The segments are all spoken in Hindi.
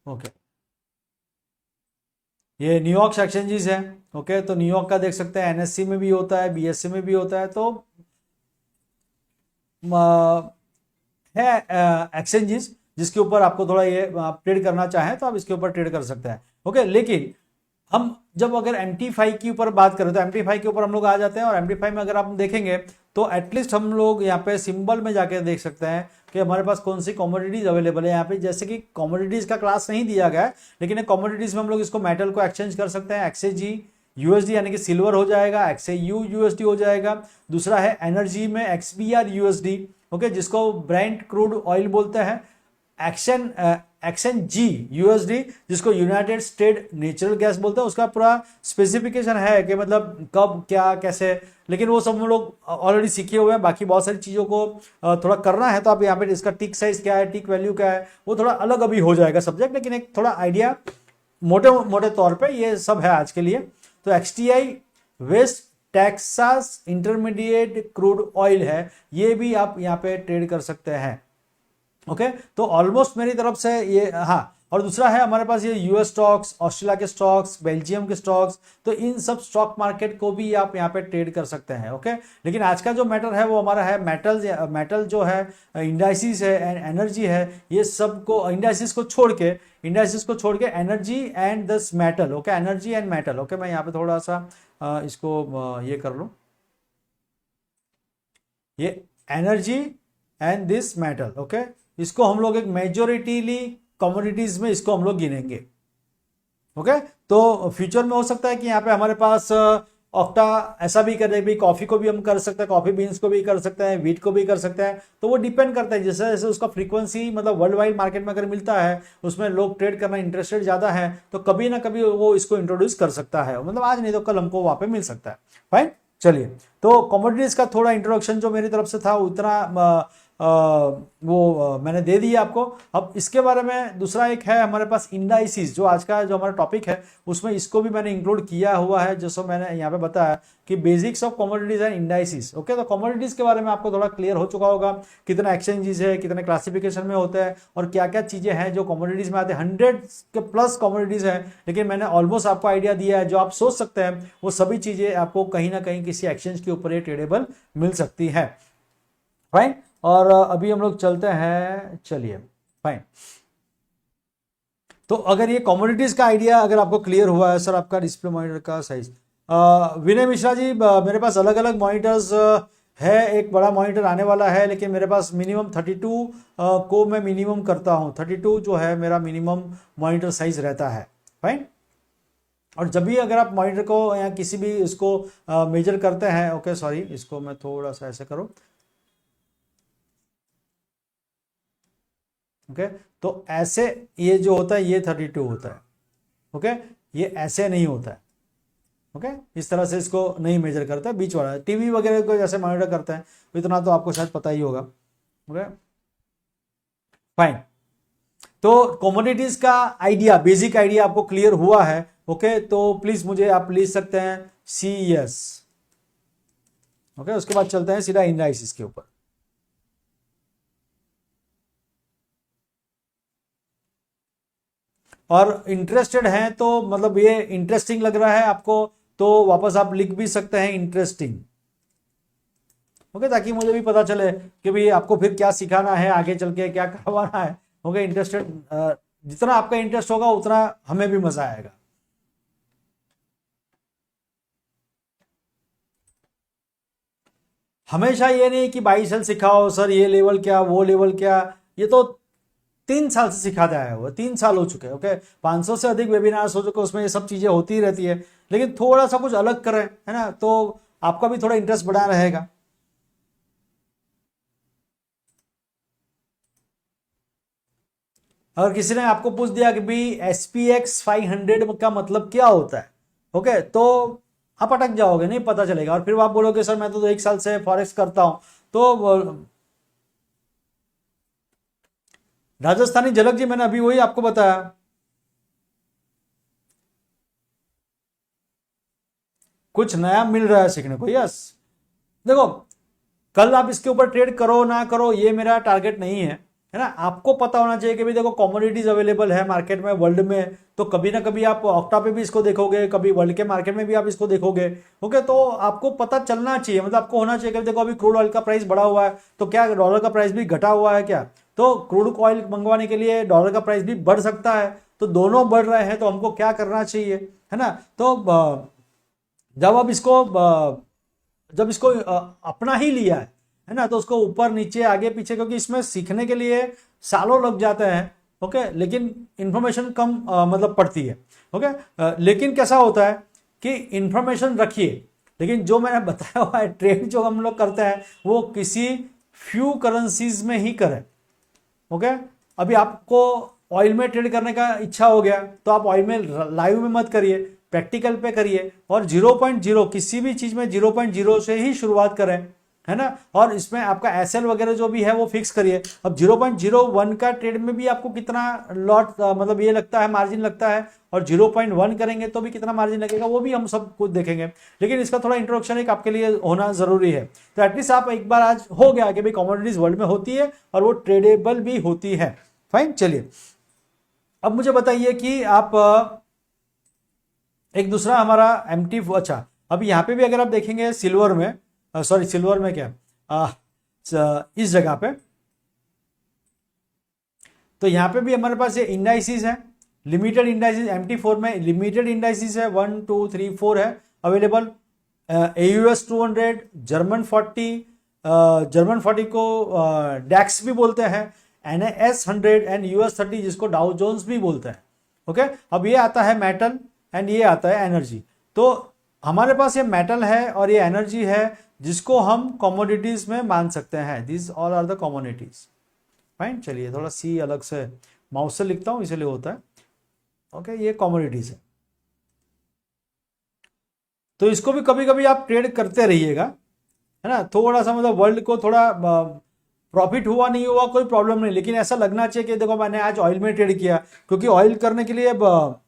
ओके, ये न्यूयॉर्क एक्सचेंजेस है। ओके, तो न्यूयॉर्क का देख सकते हैं, एनएससी में भी होता है, बीएससी में भी होता है। तो है एक्सचेंजेस जिसके ऊपर आपको थोड़ा ये आप ट्रेड करना चाहें तो आप इसके ऊपर ट्रेड कर सकते हैं। ओके, लेकिन हम जब अगर MT5 के ऊपर बात करें तो MT5 के ऊपर हम लोग आ जाते हैं, और MT5 में अगर आप देखेंगे तो एटलीस्ट हम लोग यहाँ पे सिंबल में जाके देख सकते हैं कि हमारे पास कौन सी कमोडिटीज अवेलेबल है यहाँ पे। जैसे कि कमोडिटीज का क्लास नहीं दिया गया है, लेकिन कमोडिटीज में हम लोग इसको मेटल को एक्सचेंज कर सकते हैं। XAG USD यानी कि सिल्वर हो जाएगा, XAU USD हो जाएगा। दूसरा है एनर्जी में XBR USD, ओके, जिसको ब्रेंट क्रूड ऑयल बोलते हैं। XNG USD जिसको यूनाइटेड स्टेट नेचुरल गैस बोलते हैं। उसका पूरा स्पेसिफिकेशन है कि मतलब कब क्या कैसे, लेकिन वो सब हम लोग ऑलरेडी सीखे हुए हैं। बाकी बहुत सारी चीज़ों को थोड़ा करना है तो आप यहाँ पे इसका टिक साइज क्या है, टिक वैल्यू क्या है, वो थोड़ा अलग अभी हो जाएगा सब्जेक्ट, लेकिन एक थोड़ा आइडिया मोटे मोटे तौर पे ये सब है आज के लिए। तो XTI West Texas intermediate crude oil है, ये भी आप यहाँ पे ट्रेड कर सकते हैं। ओके, तो ऑलमोस्ट मेरी तरफ से ये, हाँ, और दूसरा है हमारे पास ये US स्टॉक्स, ऑस्ट्रेलिया के स्टॉक्स, बेल्जियम के स्टॉक्स, तो इन सब स्टॉक मार्केट को भी आप यहाँ पे ट्रेड कर सकते हैं। ओके, लेकिन आज का जो मैटर है वो हमारा है मेटल जो है, इंडाइसिस है, एनर्जी है, ये सब को इंडाइसिस को छोड़ के energy and this metal. Okay, energy and metal. Okay, मैं यहाँ पे थोड़ा सा इसको ये कर लूँ, ये energy and this metal. Okay, इसको हम लोग एक मेजोरिटीली कमोडिटीज में इसको हम लोग गिनेंगे। ओके, तो फ्यूचर में हो सकता है कि यहाँ पे हमारे पास ऑक्टा ऐसा भी करे, भी कॉफी को भी हम कर सकते हैं, कॉफी बीन्स को भी कर सकते हैं, व्हीट को भी कर सकते हैं। तो वो डिपेंड करता है जैसे जैसे उसका फ्रीक्वेंसी मतलब वर्ल्ड वाइड मार्केट में अगर मिलता है, उसमें लोग ट्रेड करना इंटरेस्टेड ज्यादा है, तो कभी ना कभी वो इसको इंट्रोड्यूस कर सकता है, मतलब आज नहीं तो कल हमको वहां पे मिल सकता है। फाइन, चलिए, तो कमोडिटीज का थोड़ा इंट्रोडक्शन जो मेरी तरफ से था उतना मैंने दे दिया आपको। अब इसके बारे में दूसरा एक है हमारे पास इंडाइसिस, जो आज का जो हमारा टॉपिक है उसमें इसको भी मैंने इंक्लूड किया हुआ है, जैसे मैंने यहाँ पे बताया कि basics of commodities and indices. Okay, तो कमोडिटीज के बारे में आपको थोड़ा क्लियर हो चुका होगा, कितना एक्सचेंजेस है, कितने क्लासिफिकेशन में होते हैं, और क्या क्या चीजें हैं जो कमोडिटीज में आते हैं। 100 के प्लस कमोडिटीज है, लेकिन मैंने ऑलमोस्ट आपको आइडिया दिया है। जो आप सोच सकते हैं वो सभी चीजें आपको कहीं ना कहीं किसी एक्सचेंज के ऊपर ट्रेडेबल मिल सकती है। फाइन, और अभी हम लोग चलते हैं, चलिए, फाइन। तो अगर ये कमोडिटीज का आइडिया अगर आपको क्लियर हुआ है, सर आपका डिस्प्ले मॉनिटर का साइज, विनय मिश्रा जी, मेरे पास अलग अलग मॉनिटर्स है, एक बड़ा मॉनिटर आने वाला है, लेकिन मेरे पास मिनिमम 32 को मैं मिनिमम करता हूँ। 32 जो है मेरा मिनिमम मॉनिटर साइज रहता है। फाइन, और जब भी अगर आप मॉनिटर को या किसी भी इसको मेजर करते हैं, ओके सॉरी, इसको मैं थोड़ा सा ऐसे करूँ, ओके, तो ऐसे ये जो होता है ये 32 होता है। ओके, ये ऐसे नहीं होता है। ओके, इस तरह से इसको नहीं मेजर करता है, बीच वाला टीवी वगैरह को जैसे मॉनिटर करते हैं, इतना तो आपको शायद पता ही होगा। ओके, फाइन, तो कमोडिटीज का आइडिया, बेसिक आइडिया आपको क्लियर हुआ है। ओके, तो प्लीज मुझे आप लिख सकते हैं CES। ओके, उसके बाद चलते हैं सीधा इंडाइसिस के ऊपर। और इंटरेस्टेड हैं तो मतलब ये इंटरेस्टिंग लग रहा है आपको तो वापस आप लिख भी सकते हैं इंटरेस्टिंग। ओके, ताकि मुझे भी पता चले कि भाई आपको फिर क्या सिखाना है, आगे चल के क्या करवाना है। ओके, इंटरेस्टेड, जितना आपका इंटरेस्ट होगा उतना हमें भी मजा आएगा। हमेशा ये नहीं कि 22 साल सिखाओ सर, ये लेवल क्या वो लेवल क्या, ये तो 3 साल से सिखाते आया हुआ, 3 साल हो चुके हैं। ओके, 500 से अधिक वेबिनार्स हो चुके, उसमें ये सब चीजें होती ही रहती है, लेकिन थोड़ा सा कुछ अलग करें, है ना, तो आपका भी थोड़ा इंटरेस्ट बढ़ा रहेगा। अगर किसी ने आपको पूछ दिया कि भाई SPX 500 का मतलब क्या होता है, ओके, तो आप अटक जाओगे, नहीं पता चलेगा, और फिर आप बोलोगे सर मैं तो 1 साल से फॉरेक्स करता हूं। तो राजस्थानी झलक जी, मैंने अभी वही आपको बताया, कुछ नया मिल रहा है सीखने को। यस, देखो, कल आप इसके ऊपर ट्रेड करो ना करो ये मेरा टारगेट नहीं है, है ना। आपको पता होना चाहिए कि भाई देखो कमोडिटीज अवेलेबल है मार्केट में वर्ल्ड में, तो कभी ना कभी आप ऑक्टा पे भी इसको देखोगे, कभी वर्ल्ड के मार्केट में भी आप इसको देखोगे। ओके, तो आपको पता चलना चाहिए, मतलब आपको होना चाहिए कि देखो अभी क्रूड ऑयल का प्राइस बढ़ा हुआ है, तो क्या डॉलर का प्राइस भी घटा हुआ है क्या? तो क्रूड ऑयल मंगवाने के लिए डॉलर का प्राइस भी बढ़ सकता है, तो दोनों बढ़ रहे हैं, तो हमको क्या करना चाहिए, है ना। तो जब अब इसको जब इसको अपना ही लिया है ना, तो उसको ऊपर नीचे आगे पीछे, क्योंकि इसमें सीखने के लिए सालों लग जाते हैं। ओके, लेकिन इंफॉर्मेशन कम मतलब पड़ती है। ओके, लेकिन कैसा होता है कि इंफॉर्मेशन रखिए, लेकिन जो मैंने बताया हुआ है ट्रेड जो हम लोग करते हैं वो किसी फ्यू करेंसीज में ही करें। ओके, अभी आपको ऑयल में ट्रेड करने का इच्छा हो गया तो आप ऑयल में लाइव में मत करिए, प्रैक्टिकल पे करिए, और 0.0 किसी भी चीज में 0.0 से ही शुरुआत करें, है ना। और इसमें आपका एसएल वगैरह जो भी है वो फिक्स करिए। अब 0.01 का ट्रेड में भी आपको कितना लॉट मतलब ये लगता है, मार्जिन लगता है, और 0.1 करेंगे तो भी कितना मार्जिन लगेगा वो भी हम सब कुछ देखेंगे। लेकिन इसका थोड़ा इंट्रोडक्शन एक आपके लिए होना जरूरी है। तो एटलीस्ट आप एक बार आज हो गया कि भाई कमोडिटीज वर्ल्ड में होती है और वो ट्रेडेबल भी होती है। फाइन, चलिए अब मुझे बताइए कि आप एक दूसरा हमारा एमटी, अच्छा अभी यहाँ पे भी अगर आप देखेंगे सिल्वर में, सॉरी सिल्वर में क्या इस जगह पे, तो यहाँ पे भी हमारे पास ये इंडाइसिस है, लिमिटेड इंडाइसिस MT4 में लिमिटेड इंडाइसिस है 1 2 3 4 है अवेलेबल। AUS 200, जर्मन 40 को डैक्स भी बोलते हैं, NAS 100 एंड US 30 जिसको डाउ जोन्स भी बोलते हैं। ओके, अब ये आता है मेटल एंड ये आता है एनर्जी। तो हमारे पास ये मेटल है और ये एनर्जी है जिसको हम कमोडिटीज में मान सकते हैं। This all are the commodities. Fine, चलिए थोड़ा सी अलग से माउस से लिखता हूं इसलिए होता है। ओके, ये कमोडिटीज है, तो इसको भी कभी कभी आप ट्रेड करते रहिएगा, है ना। थोड़ा सा मतलब वर्ल्ड को थोड़ा प्रॉफिट हुआ नहीं हुआ कोई प्रॉब्लम नहीं, लेकिन ऐसा लगना चाहिए कि देखो मैंने आज ऑयल में ट्रेड किया, क्योंकि ऑयल करने के लिए अब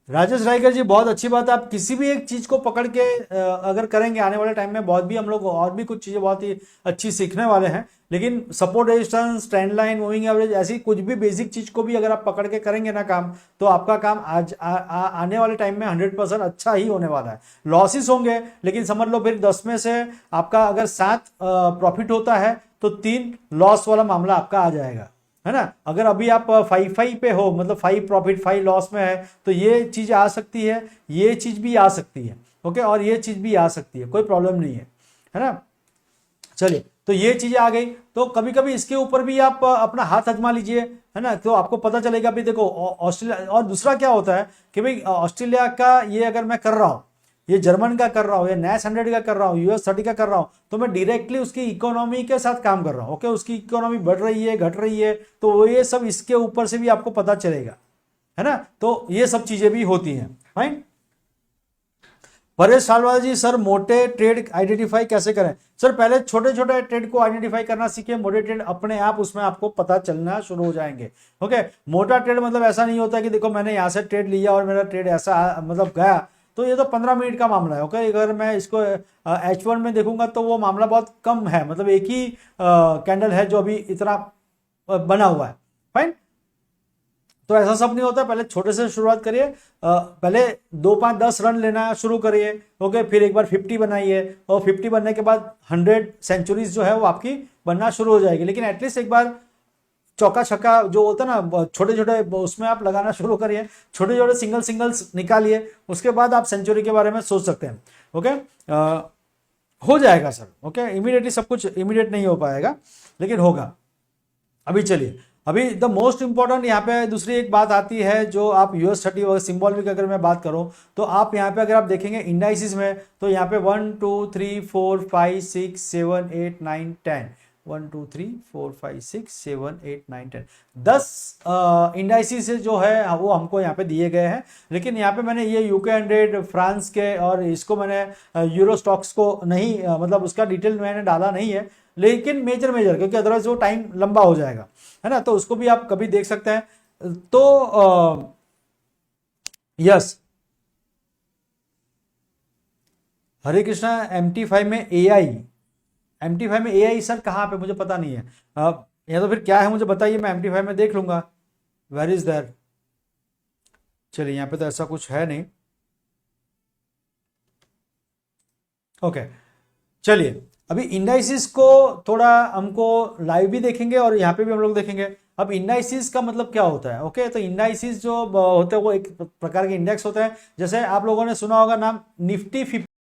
राजेश रायकर जी बहुत अच्छी बात है। आप किसी भी एक चीज को पकड़ के अगर करेंगे आने वाले टाइम में बहुत भी हम लोग और भी कुछ चीजें बहुत ही अच्छी सीखने वाले हैं। लेकिन support resistance, trend line, moving average, ऐसी कुछ भी बेसिक चीज को भी अगर आप पकड़ के करेंगे ना काम, तो आपका काम आज आने वाले टाइम में 100% अच्छा ही होने वाला है। लॉसेस होंगे, लेकिन समझ लो फिर 10 में से आपका अगर 7 प्रॉफिट होता है तो 3 लॉस वाला मामला आपका आ जाएगा, है ना। अगर अभी आप 5 पे हो, मतलब 5 प्रॉफिट 5 लॉस में है, तो ये चीज आ सकती है, ये चीज भी आ सकती है। ओके, और ये चीज भी आ सकती है, कोई प्रॉब्लम नहीं है ना। चलिए, तो ये चीजें आ गई, तो कभी कभी इसके ऊपर भी आप अपना हाथ आजमा लीजिए, है ना, तो आपको पता चलेगा भी। देखो ऑस्ट्रेलिया, और दूसरा क्या होता है कि भाई ऑस्ट्रेलिया का ये अगर मैं कर रहा हूं, ये जर्मन का कर रहा हूँ, ये NAS 100 का कर रहा हूँ, US 30 का कर रहा हूँ, तो मैं डायरेक्टली उसकी इकोनॉमी के साथ काम कर रहा हूँ। ओके, उसकी इकोनॉमी बढ़ रही है, घट रही है, तो ये सब इसके ऊपर से भी आपको पता चलेगा, है ना। तो ये सब चीजें भी होती हैं। फाइन, परेश सालवाल जी, सर मोटे ट्रेड आइडेंटिफाई कैसे करें? सर पहले छोटे छोटे ट्रेड को आइडेंटिफाई करना सीखिए, मोटे ट्रेड अपने आप उसमें आपको पता चलना शुरू हो जाएंगे। ओके, मोटा ट्रेड मतलब ऐसा नहीं होता कि देखो मैंने यहां से ट्रेड लिया और मेरा ट्रेड ऐसा मतलब गया, तो ये तो 15 मिनट का मामला है। ओके, अगर मैं इसको H1 में देखूंगा तो वो मामला बहुत कम है, मतलब एक ही कैंडल है जो अभी इतना बना हुआ है। फाइन, तो ऐसा सब नहीं होता, पहले छोटे से शुरुआत करिए, पहले 2 5 10 रन लेना शुरू करिए। ओके, फिर एक बार 50 बनाइए, और 50 बनने के बाद 100 सेंचुरीज जो है वो आपकी बनना शुरू हो जाएगी। लेकिन एटलीस्ट एक बार चौका छक्का जो होता है ना, छोटे छोटे उसमें आप लगाना शुरू करिए, छोटे छोटे सिंगल्स निकालिए, उसके बाद आप सेंचुरी के बारे में सोच सकते हैं। ओके, हो जाएगा सर। ओके, इमीडिएटली सब कुछ इमीडिएट नहीं हो पाएगा, लेकिन होगा। अभी चलिए, अभी द मोस्ट इंपॉर्टेंट यहाँ पे दूसरी एक बात आती है, जो आप US 30 वगैरह सिंबल भी अगर मैं बात करूँ, तो आप यहाँ पे अगर आप देखेंगे इंडाइसिस में, तो यहाँ पे 1 2 3 4 5 6 7 8 9 10 1 2 3 4 5 6 7 8 9 10 10 इंडाइसिस जो है वो हमको यहाँ पे दिए गए हैं। लेकिन यहाँ पे मैंने ये UK 100 फ्रांस के और इसको मैंने यूरो स्टॉक्स को नहीं मतलब उसका डिटेल मैंने डाला नहीं है, लेकिन मेजर क्योंकि अदरवाइज वो टाइम लंबा हो जाएगा, है ना। तो उसको भी आप कभी देख सकते हैं। तो यस, हरे कृष्णा MT5 में AI, MT5 में AI सर कहाँ पे, मुझे पता नहीं है। या तो फिर क्या है मुझे बताइए, मैं MT5 में देख लूंगा। Where is that? चलिए यहाँ पे तो ऐसा कुछ है नहीं। ओके चलिए अभी इंडाइसिस को थोड़ा हमको लाइव भी देखेंगे और यहाँ पे भी हम लोग देखेंगे। अब इंडाइसिस का मतलब क्या होता है? ओके तो इंडाइसिस जो होते हैं वो एक प्रकार के इंडेक्स होते हैं। जैसे आप लोगों ने सुना होगा नाम निफ्टी 50।